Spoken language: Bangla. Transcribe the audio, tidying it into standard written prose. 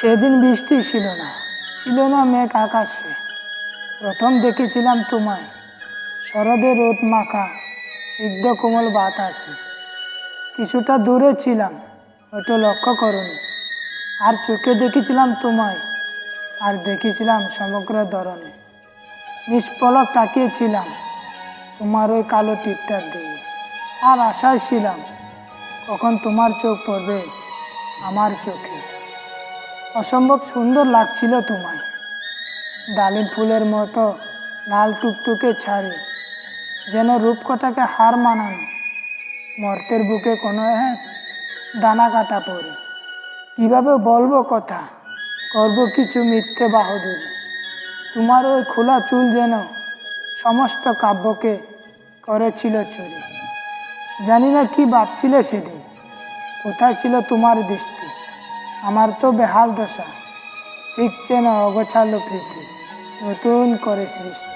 সেদিন বৃষ্টি ছিল না, ছিল না মেঘ আকাশে। প্রথম দেখেছিলাম তোমায় শরদের রোদ মাখা সিদ্ধ কোমল বাতাসে। কিছুটা দূরে ছিলাম, হয়তো লক্ষ্য করনি। আর চোখে দেখেছিলাম তোমায়, আর দেখেছিলাম সমগ্র ধরনে। নিষ্পলক তাকিয়েছিলাম তোমার ওই কালো টিপটার দিকে। আর আশায় ছিলাম কখন তোমার চোখ পড়বে আমার চোখে। অসম্ভব সুন্দর লাগছিল তোমায়, ডালিম ফুলের মতো লাল টুকটুকে ছাড়ি, যেন রূপকথাকে হার মানানো মর্তের বুকে কোনো এক দানা কাটা পড়ে। কিভাবে বলবো কথা, করবো কিছু মিথ্যে বাহাদুরি। তোমার ওই খোলা চুল যেন সমস্ত কাব্যকে করেছিল চুরি। জানি না কি ভাবছিলে সেদিন, কোথায় ছিল তোমার দৃষ্টি। আমার তো বেহাল দশা, ঠিক যেন অগোছালো প্রীতি নতুন করে সৃষ্টি।